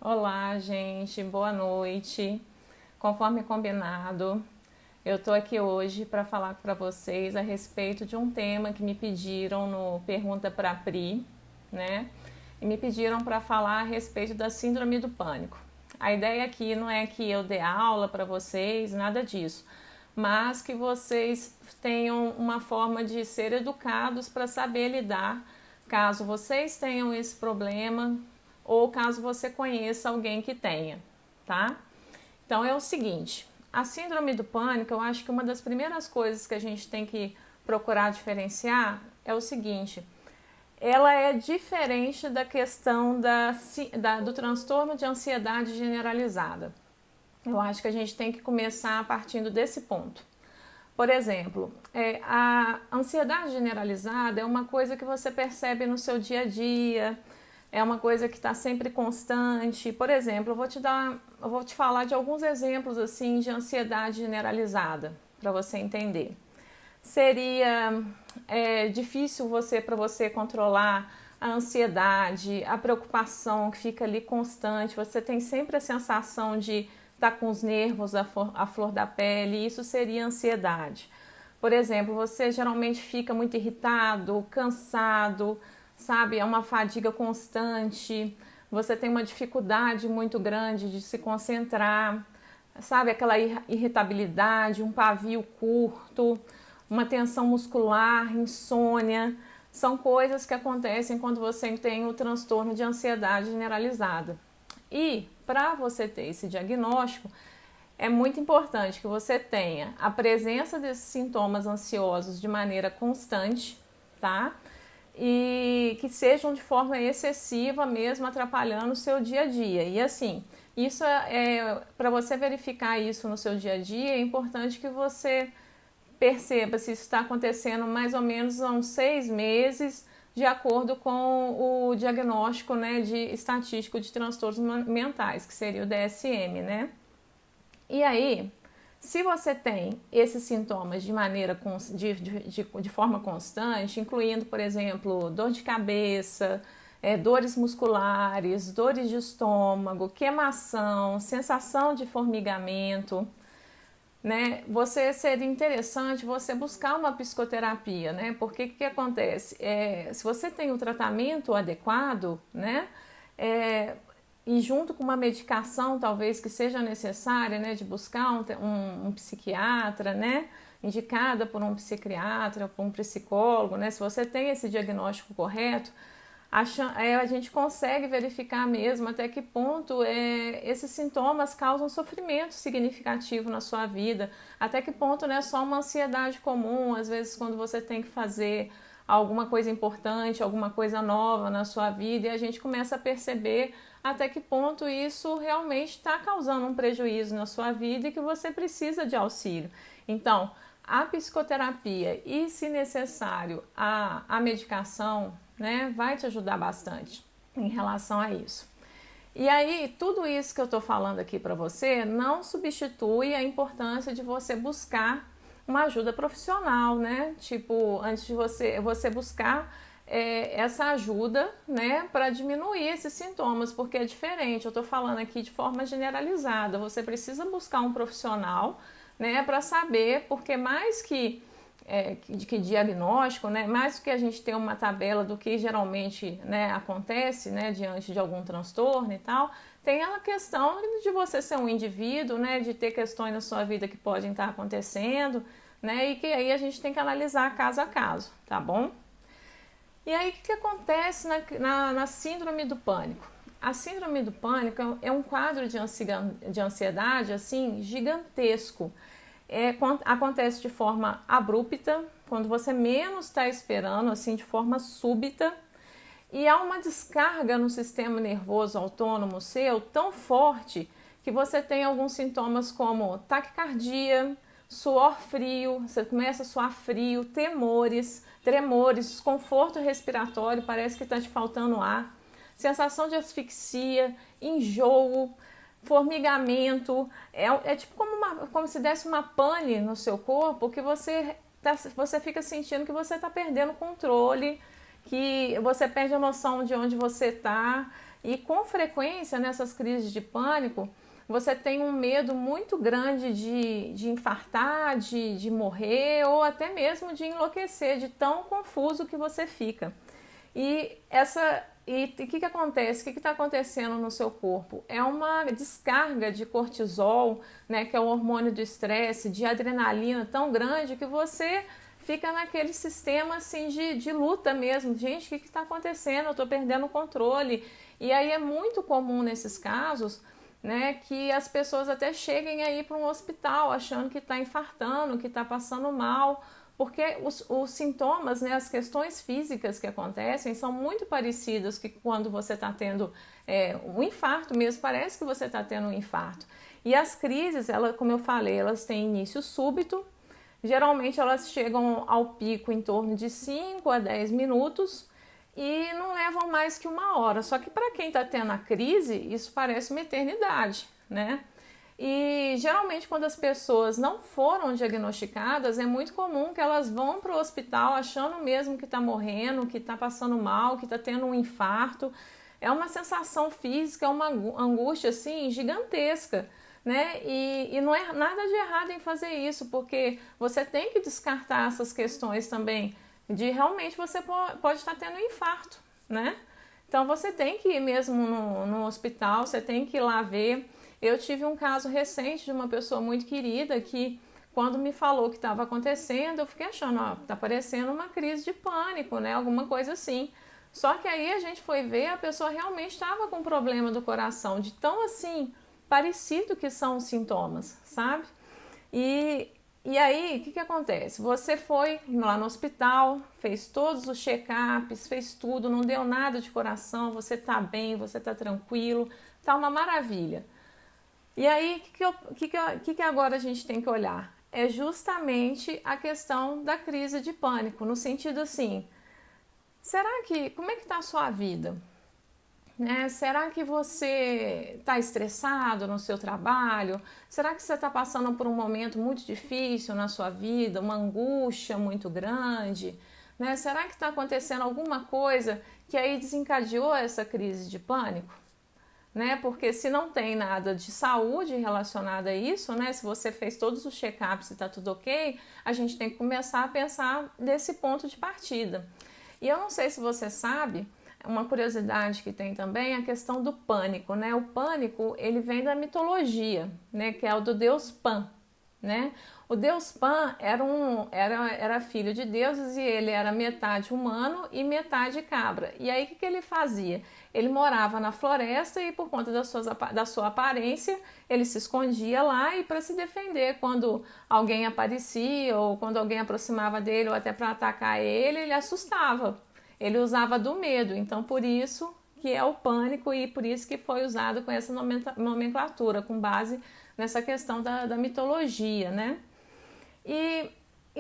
Olá, gente, boa noite. Conforme combinado, eu tô aqui hoje para falar para vocês a respeito de um tema que me pediram no Pergunta para Pri, né? E me pediram para falar a respeito da Síndrome do Pânico. A ideia aqui não é que eu dê aula para vocês, nada disso, mas que vocês tenham uma forma de ser educados para saber lidar caso vocês tenham esse problema ou caso você conheça alguém que tenha, tá? Então é o seguinte, a síndrome do pânico, eu acho que uma das primeiras coisas que a gente tem que procurar diferenciar é o seguinte: ela é diferente da questão do transtorno de ansiedade generalizada. Eu acho que a gente tem que começar partindo desse ponto. Por exemplo, a ansiedade generalizada é uma coisa que você percebe no seu dia a dia, é uma coisa que está sempre constante. Por exemplo, eu vou te falar de alguns exemplos assim de ansiedade generalizada para você entender. Seria difícil para você controlar a ansiedade, a preocupação que fica ali constante. Você tem sempre a sensação de estar com os nervos à flor da pele. Isso seria ansiedade. Por exemplo, você geralmente fica muito irritado, cansado, sabe? É uma fadiga constante. Você tem uma dificuldade muito grande de se concentrar, sabe? Aquela irritabilidade, um pavio curto, uma tensão muscular, insônia. São coisas que acontecem quando você tem o transtorno de ansiedade generalizada. E para você ter esse diagnóstico, é muito importante que você tenha a presença desses sintomas ansiosos de maneira constante, tá? E que sejam de forma excessiva mesmo, atrapalhando o seu dia a dia. E assim, isso para você verificar isso no seu dia a dia, é importante que você perceba se isso está acontecendo mais ou menos há uns 6 meses, de acordo com o diagnóstico, né, de estatístico de transtornos mentais, que seria o DSM, né? E aí, se você tem esses sintomas de forma constante, incluindo, por exemplo, dor de cabeça, dores musculares, dores de estômago, queimação, sensação de formigamento, né? Seria interessante você buscar uma psicoterapia, né? Porque o que acontece? Se você tem o tratamento adequado, né? E junto com uma medicação talvez que seja necessária, né, de buscar um psiquiatra, né, indicada por um psiquiatra, por um psicólogo, né, se você tem esse diagnóstico correto, a gente consegue verificar mesmo até que ponto esses sintomas causam sofrimento significativo na sua vida, até que ponto não é só uma ansiedade comum, às vezes quando você tem que fazer alguma coisa importante, alguma coisa nova na sua vida, e a gente começa a perceber até que ponto isso realmente está causando um prejuízo na sua vida e que você precisa de auxílio. Então, a psicoterapia e, se necessário, a medicação, né, vai te ajudar bastante em relação a isso. E aí, tudo isso que eu estou falando aqui para você não substitui a importância de você buscar uma ajuda profissional, né? Tipo, antes de você buscar essa ajuda, né, para diminuir esses sintomas, porque é diferente. Eu estou falando aqui de forma generalizada. Você precisa buscar um profissional, né, para saber, porque mais que diagnóstico, né, mais do que a gente ter uma tabela do que geralmente, né, acontece, né, diante de algum transtorno e tal, tem a questão de você ser um indivíduo, né, de ter questões na sua vida que podem estar acontecendo, né, e que aí a gente tem que analisar caso a caso, tá bom? E aí, o que acontece na síndrome do pânico? A síndrome do pânico é um quadro de ansiedade, assim, gigantesco. Acontece de forma abrupta, quando você menos está esperando, assim, de forma súbita. E há uma descarga no sistema nervoso autônomo seu tão forte que você tem alguns sintomas como taquicardia, suor frio, você começa a suar frio, tremores, desconforto respiratório, parece que está te faltando ar, sensação de asfixia, enjoo, formigamento, tipo como se desse uma pane no seu corpo, que você você fica sentindo que você está perdendo o controle, que você perde a noção de onde você está. E com frequência, nessas crises de pânico, você tem um medo muito grande de infartar, de morrer ou até mesmo de enlouquecer, de tão confuso que você fica. E o que acontece? O que está acontecendo no seu corpo? É uma descarga de cortisol, né, que é o hormônio do estresse, de adrenalina tão grande que você fica naquele sistema assim de luta mesmo. Gente, o que está acontecendo? Eu estou perdendo o controle. E aí é muito comum nesses casos, né, que as pessoas até cheguem aí para um hospital achando que está infartando, que está passando mal, porque os sintomas, né, as questões físicas que acontecem são muito parecidas que quando você está tendo um infarto mesmo, parece que você está tendo um infarto. E as crises, como eu falei, elas têm início súbito, geralmente elas chegam ao pico em torno de 5 a 10 minutos e não levam mais que 1 hora. Só que para quem está tendo a crise, isso parece uma eternidade, né? E geralmente quando as pessoas não foram diagnosticadas, é muito comum que elas vão para o hospital achando mesmo que está morrendo, que está passando mal, que está tendo um infarto. É uma sensação física, é uma angústia assim gigantesca, né? E não é nada de errado em fazer isso, porque você tem que descartar essas questões também de realmente você pode estar tendo um infarto, né? Então você tem que ir mesmo no hospital, você tem que ir lá ver. Eu tive um caso recente de uma pessoa muito querida que, quando me falou o que estava acontecendo, eu fiquei achando, ó, tá parecendo uma crise de pânico, né? Alguma coisa assim. Só que aí a gente foi ver, a pessoa realmente estava com problema do coração, de tão assim, parecido que são os sintomas, sabe? E aí, o que acontece? Você foi lá no hospital, fez todos os check-ups, fez tudo, não deu nada de coração, você tá bem, você tá tranquilo, tá uma maravilha. E aí, o que agora a gente tem que olhar? É justamente a questão da crise de pânico, no sentido assim, como é que está a sua vida? Né? Será que você está estressado no seu trabalho? Será que você está passando por um momento muito difícil na sua vida, uma angústia muito grande? Né? Será que está acontecendo alguma coisa que aí desencadeou essa crise de pânico? Né? Porque se não tem nada de saúde relacionado a isso, né? Se você fez todos os check-ups e está tudo ok, a gente tem que começar a pensar desse ponto de partida. E eu não sei se você sabe, uma curiosidade que tem também é a questão do pânico, né? O pânico, ele vem da mitologia, né? Que é o do deus Pan, né? O deus Pan era filho de deuses e ele era metade humano e metade cabra. E aí o que ele fazia? Ele morava na floresta e por conta da sua aparência, ele se escondia lá e para se defender quando alguém aparecia ou quando alguém aproximava dele ou até para atacar ele assustava. Ele usava do medo, então por isso que é o pânico e por isso que foi usado com essa nomenclatura, com base nessa questão da mitologia, né? E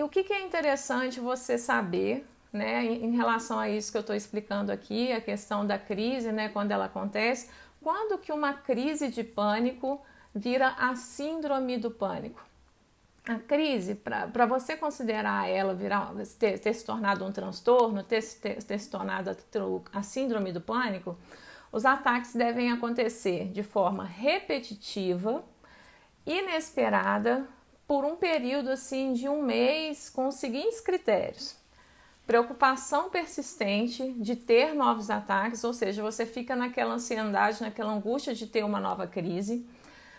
o que é interessante você saber, né, em relação a isso que eu estou explicando aqui, a questão da crise, né, quando ela acontece, quando que uma crise de pânico vira a síndrome do pânico? A crise, para você considerar ela ter se tornado um transtorno, ter se tornado a síndrome do pânico, os ataques devem acontecer de forma repetitiva, inesperada, por um período assim de 1 mês, com os seguintes critérios: preocupação persistente de ter novos ataques, ou seja, você fica naquela ansiedade, naquela angústia de ter uma nova crise.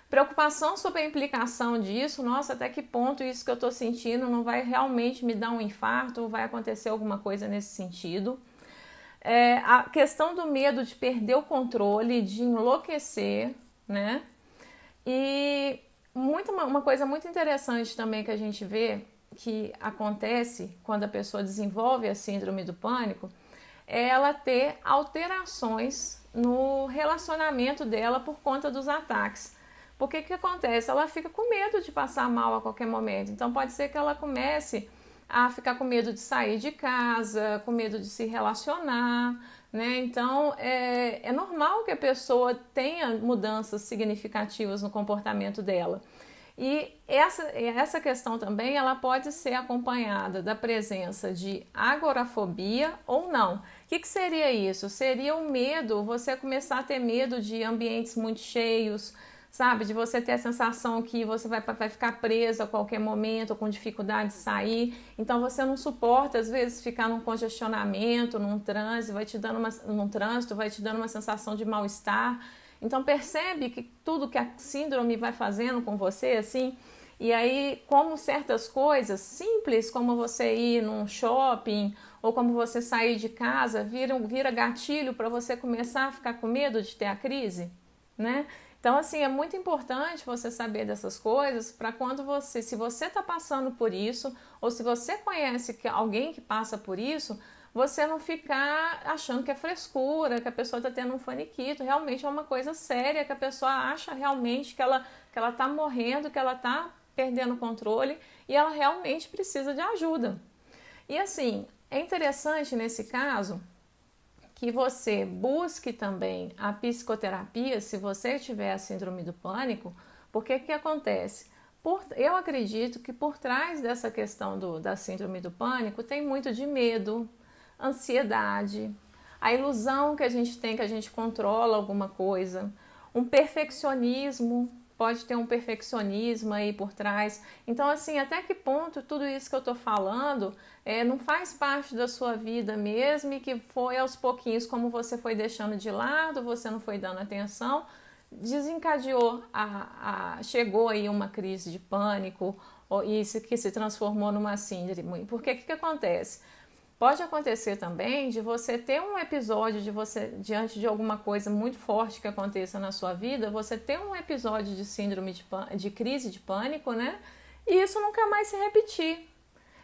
Preocupação sobre a implicação disso, nossa, até que ponto isso que eu estou sentindo não vai realmente me dar um infarto ou vai acontecer alguma coisa nesse sentido. A questão do medo de perder o controle, de enlouquecer, né? E uma coisa muito interessante também que a gente vê que acontece quando a pessoa desenvolve a síndrome do pânico é ela ter alterações no relacionamento dela por conta dos ataques. Porque o que acontece? Ela fica com medo de passar mal a qualquer momento. Então pode ser que ela comece a ficar com medo de sair de casa, com medo de se relacionar, né? Então é normal que a pessoa tenha mudanças significativas no comportamento dela. E essa questão também ela pode ser acompanhada da presença de agorafobia ou não. O que seria isso? Seria o medo, você começar a ter medo de ambientes muito cheios, sabe? De você ter a sensação que você vai ficar preso a qualquer momento, com dificuldade de sair. Então você não suporta, às vezes, ficar num congestionamento, num trânsito, vai te dando uma sensação de mal-estar. Então percebe que tudo que a síndrome vai fazendo com você, assim, e aí como certas coisas simples, como você ir num shopping ou como você sair de casa, vira gatilho para você começar a ficar com medo de ter a crise, né? Então, assim, é muito importante você saber dessas coisas para quando se você está passando por isso, ou se você conhece alguém que passa por isso, você não ficar achando que é frescura, que a pessoa está tendo um faniquito. Realmente é uma coisa séria, que a pessoa acha realmente que ela está morrendo, que ela está perdendo o controle e ela realmente precisa de ajuda. E assim, é interessante nesse caso que você busque também a psicoterapia se você tiver a síndrome do pânico, porque o que acontece? Eu acredito que por trás dessa questão da síndrome do pânico tem muito de medo, ansiedade, a ilusão que a gente tem que a gente controla alguma coisa, um perfeccionismo, pode ter um perfeccionismo aí por trás. Então, assim, até que ponto tudo isso que eu tô falando não faz parte da sua vida mesmo e que foi aos pouquinhos, como você foi deixando de lado, você não foi dando atenção, desencadeou, chegou aí uma crise de pânico, e isso que se transformou numa síndrome. Porque o que acontece? Pode acontecer também de você ter um episódio de você, diante de alguma coisa muito forte que aconteça na sua vida, você ter um episódio de síndrome de crise de pânico, né? E isso nunca mais se repetir.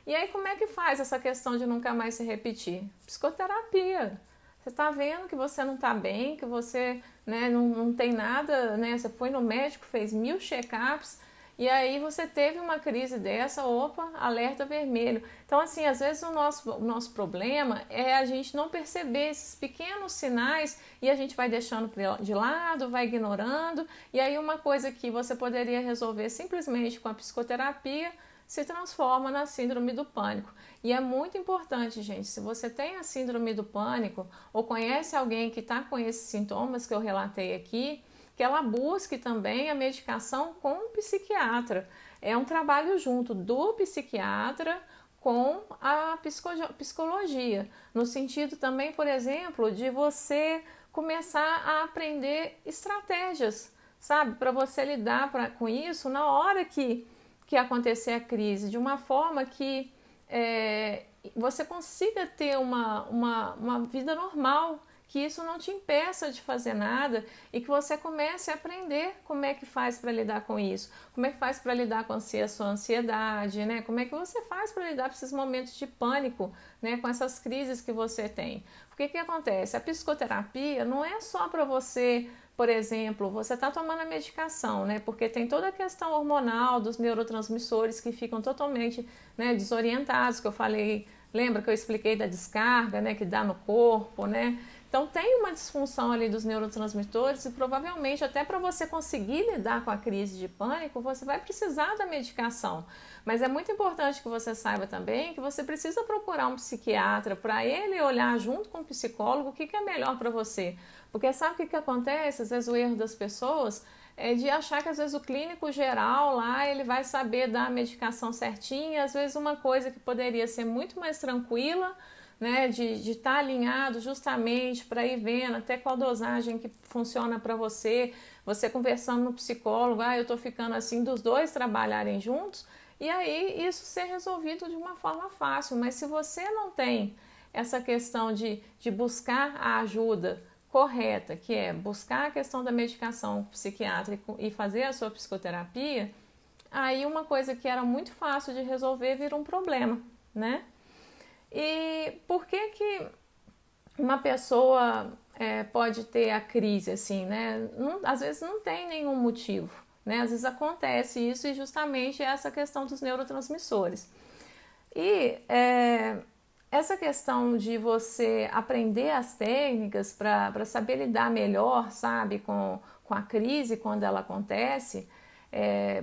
E aí como é que faz essa questão de nunca mais se repetir? Psicoterapia. Você está vendo que você não está bem, que você, né, não tem nada, né? Você foi no médico, fez 1000 check-ups, e aí você teve uma crise dessa, opa, alerta vermelho. Então, assim, às vezes o nosso problema é a gente não perceber esses pequenos sinais e a gente vai deixando de lado, vai ignorando, e aí uma coisa que você poderia resolver simplesmente com a psicoterapia se transforma na síndrome do pânico. E é muito importante, gente, se você tem a síndrome do pânico ou conhece alguém que está com esses sintomas que eu relatei aqui, que ela busque também a medicação com o psiquiatra. É um trabalho junto do psiquiatra com a psicologia, no sentido também, por exemplo, de você começar a aprender estratégias, sabe, para você lidar com isso na hora que acontecer a crise, de uma forma que você consiga ter uma vida normal, que isso não te impeça de fazer nada e que você comece a aprender como é que faz para lidar com isso, como é que faz para lidar com a sua ansiedade, né? Como é que você faz para lidar com esses momentos de pânico, né? Com essas crises que você tem. Porque o que acontece? A psicoterapia não é só para você, por exemplo, você está tomando a medicação, né? Porque tem toda a questão hormonal dos neurotransmissores que ficam totalmente, né, desorientados, que eu falei, lembra que eu expliquei da descarga, né, que dá no corpo, né? Então tem uma disfunção ali dos neurotransmissores e provavelmente até para você conseguir lidar com a crise de pânico, você vai precisar da medicação. Mas é muito importante que você saiba também que você precisa procurar um psiquiatra para ele olhar junto com o psicólogo o que é melhor para você. Porque sabe o que acontece? Às vezes o erro das pessoas é de achar que às vezes o clínico geral lá ele vai saber dar a medicação certinha, às vezes uma coisa que poderia ser muito mais tranquila, né, de estar alinhado justamente para ir vendo até qual dosagem que funciona para você, você conversando no psicólogo, eu estou ficando assim, dos dois trabalharem juntos, e aí isso ser resolvido de uma forma fácil. Mas se você não tem essa questão de buscar a ajuda correta, que é buscar a questão da medicação psiquiátrica e fazer a sua psicoterapia, aí uma coisa que era muito fácil de resolver vira um problema, né? E por que uma pessoa pode ter a crise assim, né? Às vezes não tem nenhum motivo, né? Às vezes acontece isso e justamente essa questão dos neurotransmissores. E essa questão de você aprender as técnicas para saber lidar melhor, sabe, com a crise quando ela acontece,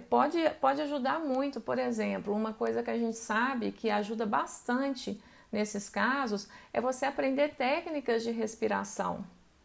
pode ajudar muito. Por exemplo, uma coisa que a gente sabe que ajuda bastante nesses casos é você aprender técnicas de respiração,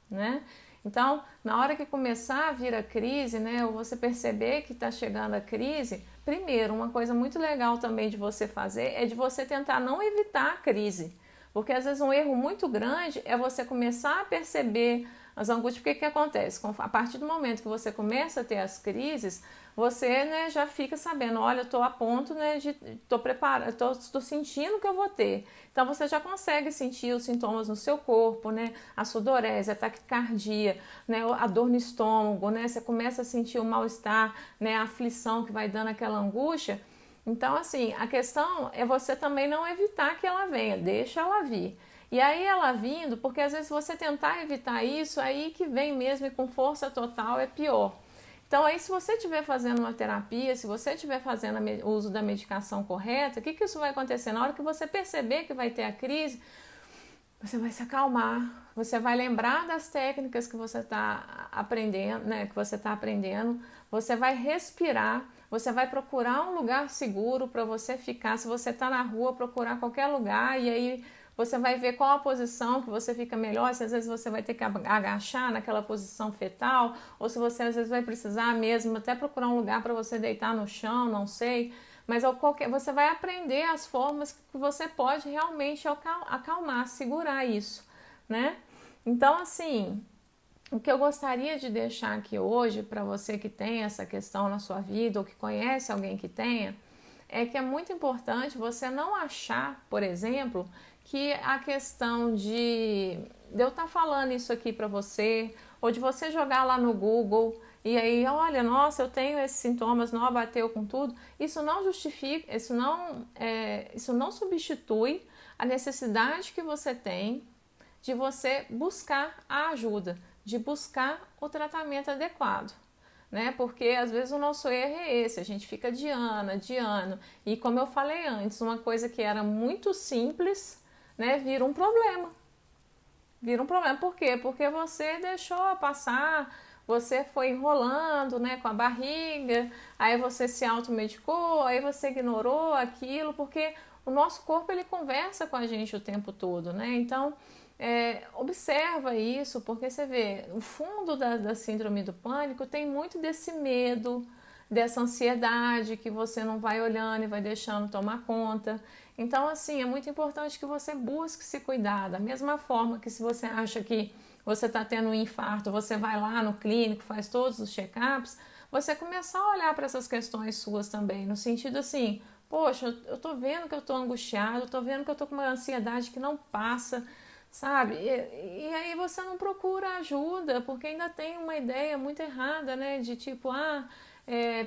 né? Então, na hora que começar a vir a crise, né, ou você perceber que está chegando a crise, primeiro, uma coisa muito legal também de você fazer é de você tentar não evitar a crise. Porque às vezes um erro muito grande é você começar a perceber as angústias. Porque que acontece? A partir do momento que você começa a ter as crises, você, né, já fica sabendo, olha, eu estou a ponto, né, de estou preparado, estou sentindo que eu vou ter. Então você já consegue sentir os sintomas no seu corpo, né, a sudorese, a taquicardia, né, a dor no estômago, né, você começa a sentir o mal-estar, né, a aflição que vai dando aquela angústia. Então, assim, a questão é você também não evitar que ela venha, deixa ela vir. E aí ela vindo, porque às vezes você tentar evitar isso, aí que vem mesmo e com força total é pior. Então aí se você estiver fazendo uma terapia, se você estiver fazendo o uso da medicação correta, o que isso vai acontecer? Na hora que você perceber que vai ter a crise, você vai se acalmar, você vai lembrar das técnicas que você está aprendendo, né, você vai respirar, você vai procurar um lugar seguro para você ficar. Se você está na rua, procurar qualquer lugar e aí você vai ver qual a posição que você fica melhor. Se às vezes você vai ter que agachar naquela posição fetal, ou se você às vezes vai precisar mesmo até procurar um lugar para você deitar no chão, não sei. Mas você vai aprender as formas que você pode realmente acalmar, segurar isso, né? Então, assim, o que eu gostaria de deixar aqui hoje para você que tem essa questão na sua vida ou que conhece alguém que tenha, é que é muito importante você não achar, por exemplo, que a questão de eu estar falando isso aqui para você, ou de você jogar lá no Google e aí, olha, nossa, eu tenho esses sintomas, não abateu com tudo, isso não justifica, isso não substitui a necessidade que você tem de você buscar a ajuda, de buscar o tratamento adequado. Né? Porque às vezes o nosso erro é esse, a gente fica adiando, e como eu falei antes, uma coisa que era muito simples, né, vira um problema. Vira um problema. Por quê? Porque você deixou passar, você foi enrolando, né, com a barriga, aí você se automedicou, aí você ignorou aquilo, porque o nosso corpo ele conversa com a gente o tempo todo, né? Então, observa isso, porque você vê, o fundo da síndrome do pânico tem muito desse medo, dessa ansiedade que você não vai olhando e vai deixando tomar conta. Então, assim, é muito importante que você busque se cuidar. Da mesma forma que se você acha que você está tendo um infarto, você vai lá no clínico, faz todos os check-ups, você começar a olhar para essas questões suas também, no sentido assim, poxa, eu tô vendo que eu tô angustiado, eu tô vendo que eu tô com uma ansiedade que não passa, sabe? E aí você não procura ajuda, porque ainda tem uma ideia muito errada, né? De tipo,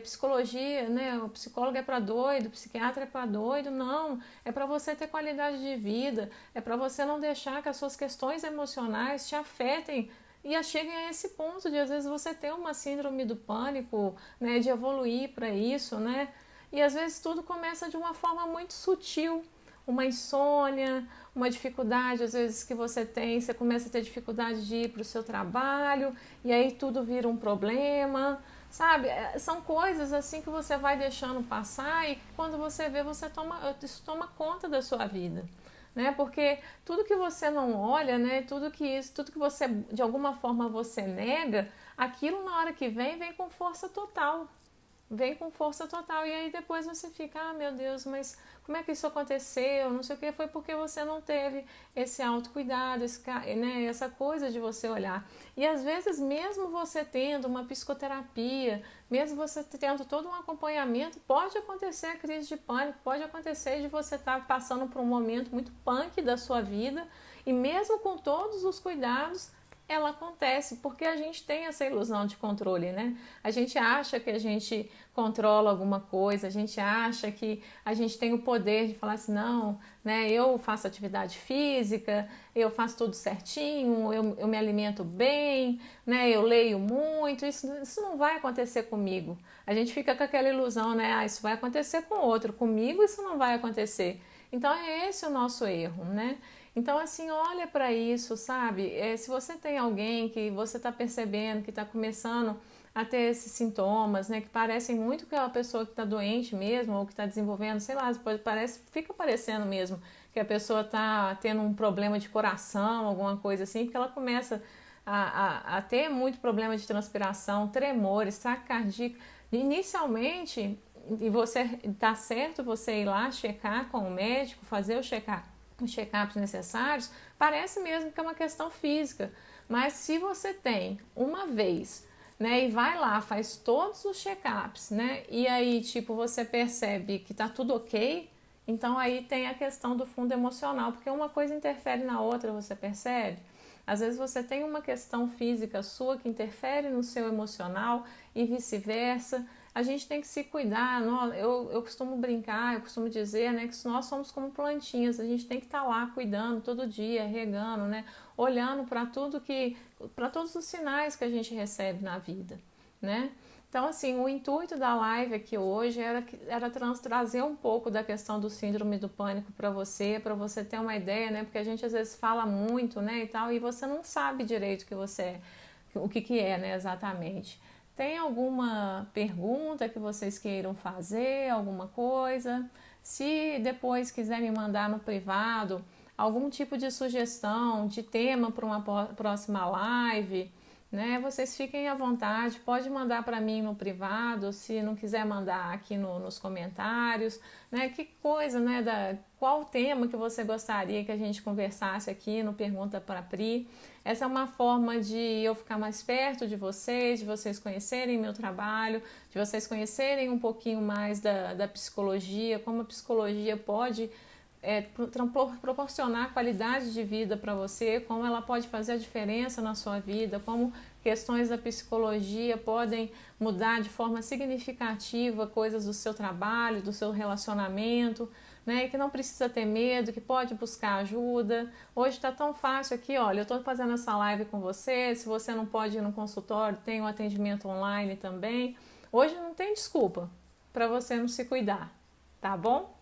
psicologia, né? O psicólogo é para doido, o psiquiatra é para doido. Não, é para você ter qualidade de vida, é para você não deixar que as suas questões emocionais te afetem e cheguem a esse ponto de às vezes você ter uma síndrome do pânico, né? De evoluir para isso, né? E às vezes tudo começa de uma forma muito sutil. Uma insônia, uma dificuldade às vezes que você tem, você começa a ter dificuldade de ir para o seu trabalho e aí tudo vira um problema, sabe? São coisas assim que você vai deixando passar e quando você vê, isso toma conta da sua vida, né? Porque tudo que você não olha, né? Tudo que você de alguma forma você nega, aquilo na hora que vem com força total. Vem com força total e aí depois você fica, meu Deus, mas como é que isso aconteceu? Não sei o que, foi porque você não teve esse autocuidado, né, essa coisa de você olhar. E às vezes mesmo você tendo uma psicoterapia, mesmo você tendo todo um acompanhamento, pode acontecer a crise de pânico, pode acontecer de você estar passando por um momento muito punk da sua vida e mesmo com todos os cuidados, ela acontece, porque a gente tem essa ilusão de controle, né? A gente acha que a gente controla alguma coisa, a gente acha que a gente tem o poder de falar assim, não, né? Eu faço atividade física, eu faço tudo certinho, eu me alimento bem, né? Eu leio muito, isso não vai acontecer comigo. A gente fica com aquela ilusão, né? Isso vai acontecer com outro, comigo isso não vai acontecer. Então é esse o nosso erro, né? Então, assim, olha para isso, sabe? Se você tem alguém que você está percebendo que está começando a ter esses sintomas, né, que parecem muito com a pessoa que está doente mesmo, ou que está desenvolvendo, sei lá, fica parecendo mesmo que a pessoa está tendo um problema de coração, alguma coisa assim, porque ela começa a ter muito problema de transpiração, tremores, taquicardia. Inicialmente, e você está certo você ir lá checar com o médico, fazer os check-ups necessários, parece mesmo que é uma questão física. Mas se você tem uma vez, né, e vai lá, faz todos os check-ups, né, e aí, tipo, você percebe que tá tudo ok, então aí tem a questão do fundo emocional, porque uma coisa interfere na outra, você percebe? Às vezes você tem uma questão física sua que interfere no seu emocional e vice-versa. A gente tem que se cuidar. Eu costumo brincar, eu costumo dizer, né, que nós somos como plantinhas. A gente tem que estar lá cuidando todo dia, regando, né, olhando para todos os sinais que a gente recebe na vida, né? Então, assim, o intuito da live aqui hoje era trazer um pouco da questão do síndrome do pânico para você ter uma ideia, né? Porque a gente às vezes fala muito, né, e tal, e você não sabe direito o que é, né, exatamente. Tem alguma pergunta que vocês queiram fazer, alguma coisa? Se depois quiser me mandar no privado algum tipo de sugestão de tema para uma próxima live, né? Vocês fiquem à vontade, pode mandar para mim no privado, se não quiser mandar aqui nos comentários, né? Que coisa, né? Qual tema que você gostaria que a gente conversasse aqui no Pergunta para a Pri? Essa é uma forma de eu ficar mais perto de vocês conhecerem meu trabalho, de vocês conhecerem um pouquinho mais da psicologia, como a psicologia pode proporcionar qualidade de vida para você, como ela pode fazer a diferença na sua vida, como questões da psicologia podem mudar de forma significativa coisas do seu trabalho, do seu relacionamento, né? E que não precisa ter medo, que pode buscar ajuda. Hoje está tão fácil aqui, olha, eu estou fazendo essa live com você, se você não pode ir no consultório, tem um atendimento online também. Hoje não tem desculpa para você não se cuidar, tá bom?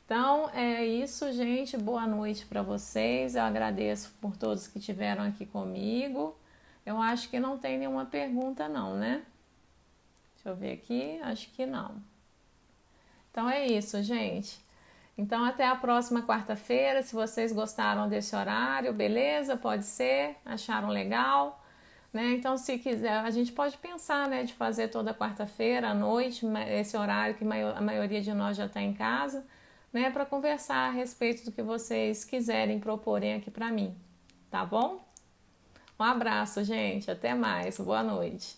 Então é isso, gente. Boa noite para vocês. Eu agradeço por todos que estiveram aqui comigo. Eu acho que não tem nenhuma pergunta, não, né? Deixa eu ver aqui. Acho que não. Então é isso, gente. Então até a próxima quarta-feira. Se vocês gostaram desse horário, beleza? Pode ser? Acharam legal? Né? Então, se quiser, a gente pode pensar, né, de fazer toda quarta-feira à noite, esse horário que a maioria de nós já está em casa, né, para conversar a respeito do que vocês quiserem proporem aqui para mim, tá bom? Um abraço, gente, até mais, boa noite.